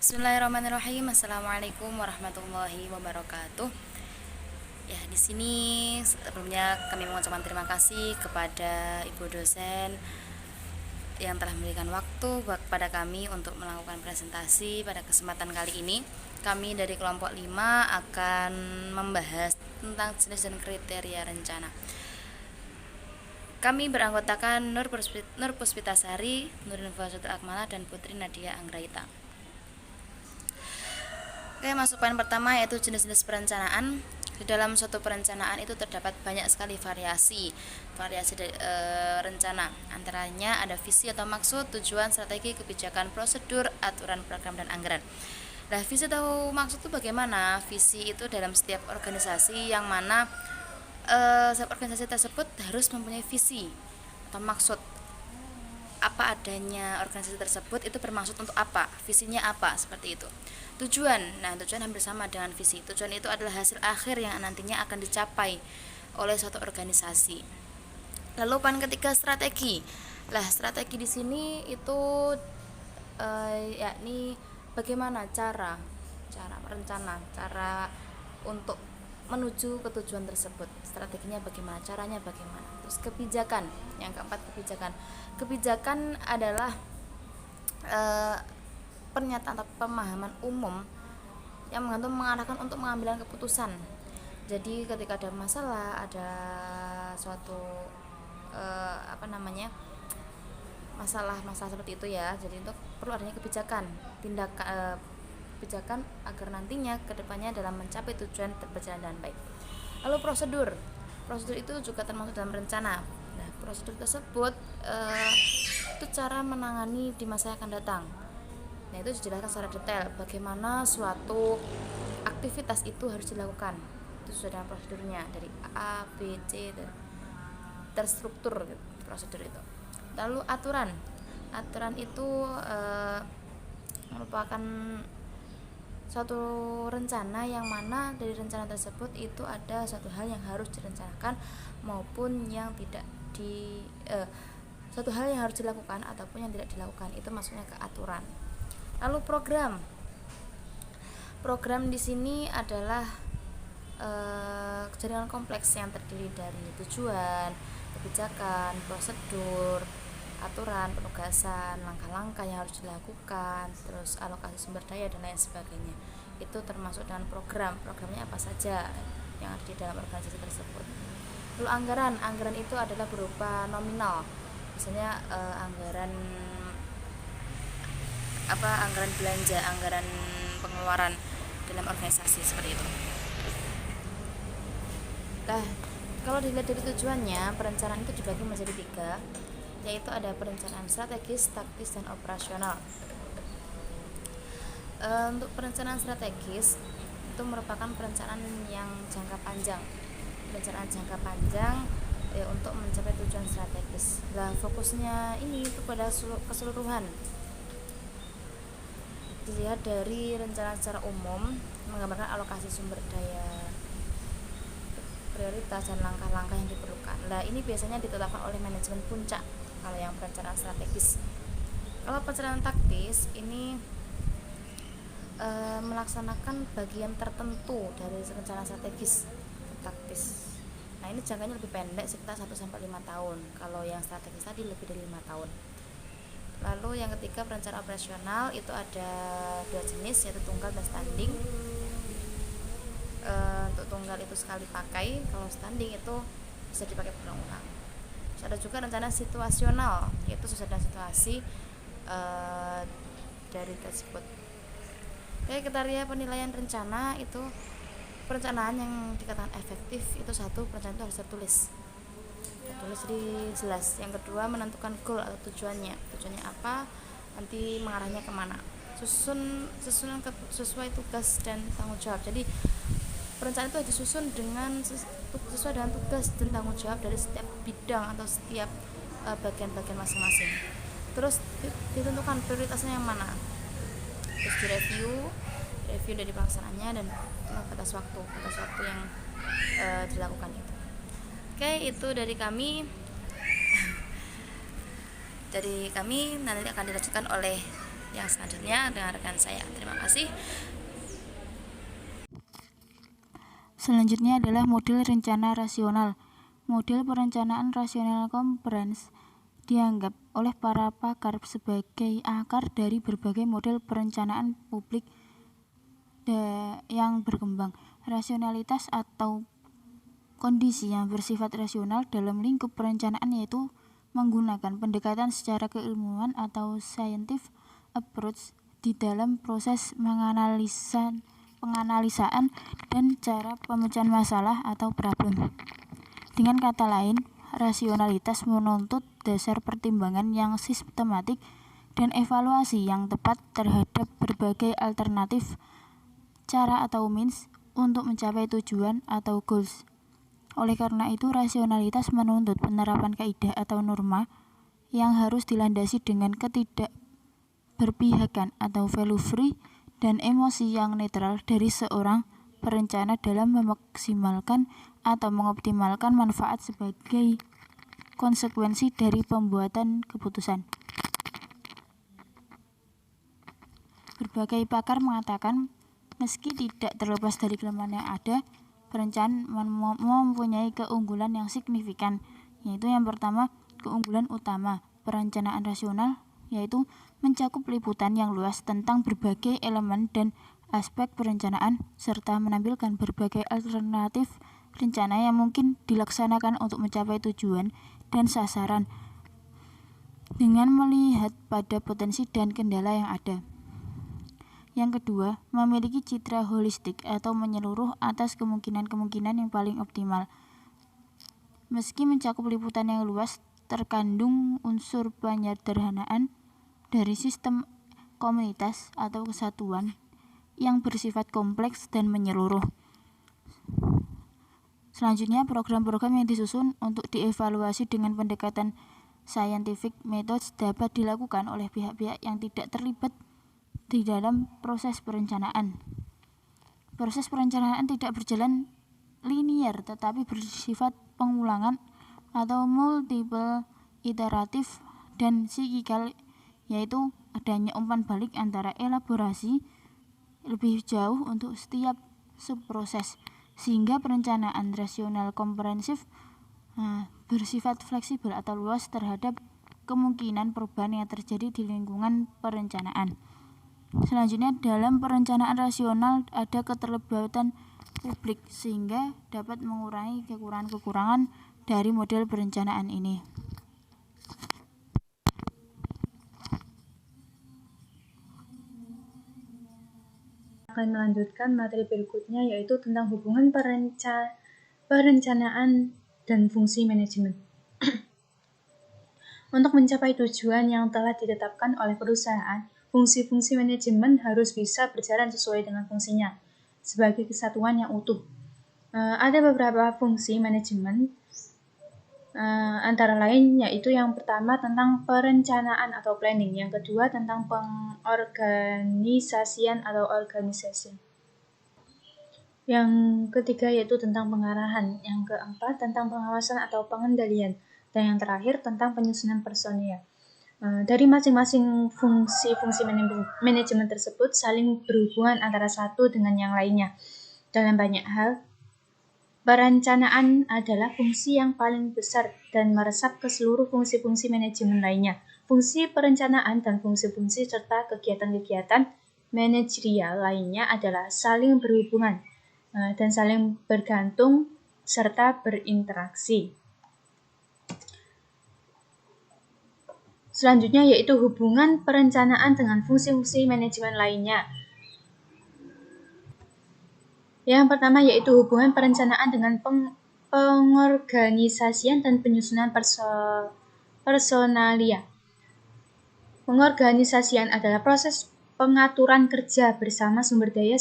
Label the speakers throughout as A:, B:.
A: Bismillahirrahmanirrahim. Assalamualaikum warahmatullahi wabarakatuh. Ya, di sini sebelumnya kami mengucapkan terima kasih kepada Ibu dosen yang telah memberikan waktu kepada kami untuk melakukan presentasi pada kesempatan kali ini. Kami dari kelompok 5 akan membahas tentang jenis dan kriteria rencana. Kami beranggotakan Nur Puspitasari, Nurin Fauzul Akmala, dan Putri Nadia Anggraita. Oke, masuk poin pertama yaitu jenis-jenis perencanaan. Di dalam suatu perencanaan itu terdapat banyak sekali variasi rencana. Antaranya ada visi atau maksud, tujuan, strategi, kebijakan, prosedur, aturan, program, dan anggaran. Nah, visi atau maksud itu bagaimana? Visi itu dalam setiap organisasi yang mana setiap organisasi tersebut harus mempunyai visi atau maksud. Apa adanya organisasi tersebut itu bermaksud untuk apa, visinya apa, seperti itu. Tujuan, nah tujuan hampir sama dengan visi. Tujuan itu adalah hasil akhir yang nantinya akan dicapai oleh suatu organisasi. Lalu poin ketiga, strategi. Lah, strategi di sini itu yakni bagaimana cara rencana, cara untuk menuju ke tujuan tersebut. Strateginya bagaimana, caranya bagaimana. Terus kebijakan, yang keempat kebijakan. Kebijakan adalah pernyataan atau pemahaman umum yang mengarahkan untuk pengambilan keputusan. Jadi ketika ada masalah, ada suatu masalah seperti itu ya. Jadi itu perlu adanya kebijakan, kebijakan agar nantinya kedepannya dalam mencapai tujuan berjalan dengan baik. Lalu prosedur itu juga termasuk dalam rencana. Nah, prosedur tersebut itu cara menangani di masa yang akan datang. Nah, itu dijelaskan secara detail bagaimana suatu aktivitas itu harus dilakukan. Itu sudah dalam prosedurnya dari A, B, C, terstruktur gitu, prosedur itu. Lalu aturan itu merupakan suatu rencana yang mana dari rencana tersebut itu ada suatu hal yang harus direncanakan maupun yang tidak suatu hal yang harus dilakukan ataupun yang tidak dilakukan, itu maksudnya ke aturan. Lalu program di sini adalah jaringan kompleks yang terdiri dari tujuan, kebijakan, prosedur, aturan, penugasan, langkah-langkah yang harus dilakukan, terus alokasi sumber daya dan lain sebagainya. Itu termasuk dalam programnya apa saja yang ada di dalam organisasi tersebut. Lalu anggaran itu adalah berupa nominal, misalnya anggaran belanja, anggaran pengeluaran dalam organisasi, seperti itu. Nah, kalau dilihat dari tujuannya, perencanaan itu dibagi menjadi 3, yaitu ada perencanaan strategis, taktis, dan operasional. Untuk perencanaan strategis itu merupakan perencanaan yang jangka panjang. Perencanaan jangka panjang untuk mencapai tujuan strategis. Nah, fokusnya ini itu pada keseluruhan. Dilihat dari rencana secara umum menggambarkan alokasi sumber daya, prioritas, dan langkah-langkah yang diperlukan. Nah, ini biasanya ditetapkan oleh manajemen puncak kalau yang perencanaan strategis. Kalau perencanaan taktis ini melaksanakan bagian tertentu dari rencana strategis taktis. Nah, ini jangkanya lebih pendek, sekitar 1-5 tahun. Kalau yang strategis tadi lebih dari 5 tahun. Lalu yang ketiga, perencanaan operasional itu ada 2 jenis, yaitu tunggal dan standing. Untuk tunggal itu sekali pakai, kalau standing itu bisa dipakai berulang-ulang. Terus ada juga rencana situasional, yaitu sesuai dengan situasi dari tersebut. Oke, kriteria penilaian rencana itu perencanaan yang dikatakan efektif itu satu, perencanaan itu harus tertulis jadi jelas. Yang kedua, menentukan goal atau tujuannya apa, nanti mengarahnya kemana, susunan sesuai tugas dan tanggung jawab. Jadi perencanaan itu disusun sesuai dengan tugas dan tanggung jawab dari setiap bidang atau setiap bagian-bagian masing-masing. Terus ditentukan prioritasnya yang mana, terus direview dari pelaksanaannya dan batas waktu yang dilakukan itu. Oke, itu dari kami nanti akan dilanjutkan oleh Yang selanjutnya dengarkan saya. Terima kasih.
B: Selanjutnya adalah model rencana rasional. Model perencanaan rasional komprehensif dianggap oleh para pakar sebagai akar dari berbagai model perencanaan publik yang berkembang. Rasionalitas atau kondisi yang bersifat rasional dalam lingkup perencanaan yaitu menggunakan pendekatan secara keilmuan atau scientific approach di dalam proses penganalisaan dan cara pemecahan masalah atau problem. Dengan kata lain, rasionalitas menuntut dasar pertimbangan yang sistematik dan evaluasi yang tepat terhadap berbagai alternatif cara atau means untuk mencapai tujuan atau goals. Oleh karena itu, rasionalitas menuntut penerapan kaidah atau norma yang harus dilandasi dengan ketidakberpihakan atau value free dan emosi yang netral dari seorang perencana dalam memaksimalkan atau mengoptimalkan manfaat sebagai konsekuensi dari pembuatan keputusan. Berbagai pakar mengatakan, meski tidak terlepas dari kelemahan yang ada, perencanaan mempunyai keunggulan yang signifikan, yaitu yang pertama, keunggulan utama perencanaan rasional, yaitu mencakup liputan yang luas tentang berbagai elemen dan aspek perencanaan, serta menampilkan berbagai alternatif rencana yang mungkin dilaksanakan untuk mencapai tujuan dan sasaran dengan melihat pada potensi dan kendala yang ada. Yang kedua, memiliki citra holistik atau menyeluruh atas kemungkinan-kemungkinan yang paling optimal. Meski mencakup liputan yang luas, terkandung unsur penyederhanaan dari sistem komunitas atau kesatuan yang bersifat kompleks dan menyeluruh. Selanjutnya, program-program yang disusun untuk dievaluasi dengan pendekatan scientific methods dapat dilakukan oleh pihak-pihak yang tidak terlibat di dalam proses perencanaan. Proses perencanaan tidak berjalan linier tetapi bersifat pengulangan atau multiple iteratif dan siklikal, yaitu adanya umpan balik antara elaborasi lebih jauh untuk setiap subproses, sehingga perencanaan rasional komprehensif bersifat fleksibel atau luas terhadap kemungkinan perubahan yang terjadi di lingkungan perencanaan. Selanjutnya, dalam perencanaan rasional ada keterlibatan publik sehingga dapat mengurangi kekurangan-kekurangan dari model perencanaan ini.
C: Akan melanjutkan materi berikutnya, yaitu tentang hubungan perencanaan dan fungsi manajemen. Untuk mencapai tujuan yang telah ditetapkan oleh perusahaan, fungsi-fungsi manajemen harus bisa berjalan sesuai dengan fungsinya sebagai kesatuan yang utuh. Ada beberapa fungsi manajemen, antara lain yaitu yang pertama tentang perencanaan atau planning, yang kedua tentang pengorganisasian atau organization, yang ketiga yaitu tentang pengarahan, yang keempat tentang pengawasan atau pengendalian, dan yang terakhir tentang penyusunan personil. Dari masing-masing fungsi-fungsi manajemen tersebut saling berhubungan antara satu dengan yang lainnya. Dalam banyak hal, perencanaan adalah fungsi yang paling besar dan meresap ke seluruh fungsi-fungsi manajemen lainnya. Fungsi perencanaan dan fungsi-fungsi serta kegiatan-kegiatan manajerial lainnya adalah saling berhubungan dan saling bergantung serta berinteraksi. Selanjutnya yaitu hubungan perencanaan dengan fungsi-fungsi manajemen lainnya. Yang pertama yaitu hubungan perencanaan dengan pengorganisasian dan penyusunan personalia. Pengorganisasian adalah proses pengaturan kerja bersama sumber daya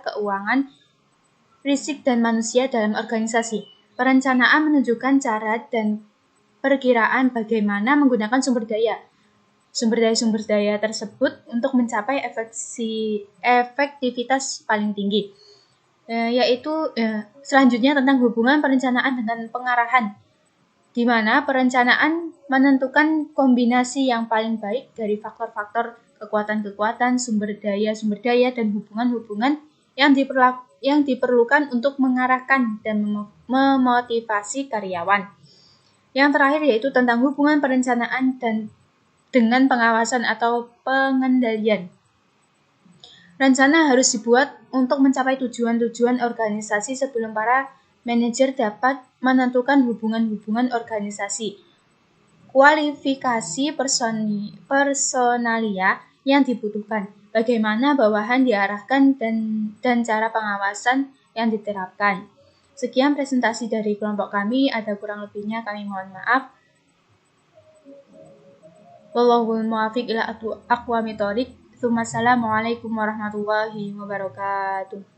C: keuangan, fisik dan manusia dalam organisasi. Perencanaan menunjukkan cara dan perkiraan bagaimana menggunakan sumber daya tersebut untuk mencapai efektivitas paling tinggi. Selanjutnya tentang hubungan perencanaan dengan pengarahan, di mana perencanaan menentukan kombinasi yang paling baik dari faktor-faktor kekuatan-kekuatan, sumber daya, dan hubungan-hubungan yang diperlukan untuk mengarahkan dan memotivasi karyawan. Yang terakhir yaitu tentang hubungan perencanaan dan dengan pengawasan atau pengendalian. Rencana harus dibuat untuk mencapai tujuan-tujuan organisasi sebelum para manajer dapat menentukan hubungan-hubungan organisasi. Kualifikasi personalia yang dibutuhkan, bagaimana bawahan diarahkan dan cara pengawasan yang diterapkan. Sekian presentasi dari kelompok kami, ada kurang lebihnya kami mohon maaf. Wallahul muwaffiq ila aqwamit thoriq. Assalamualaikum warahmatullahi wabarakatuh.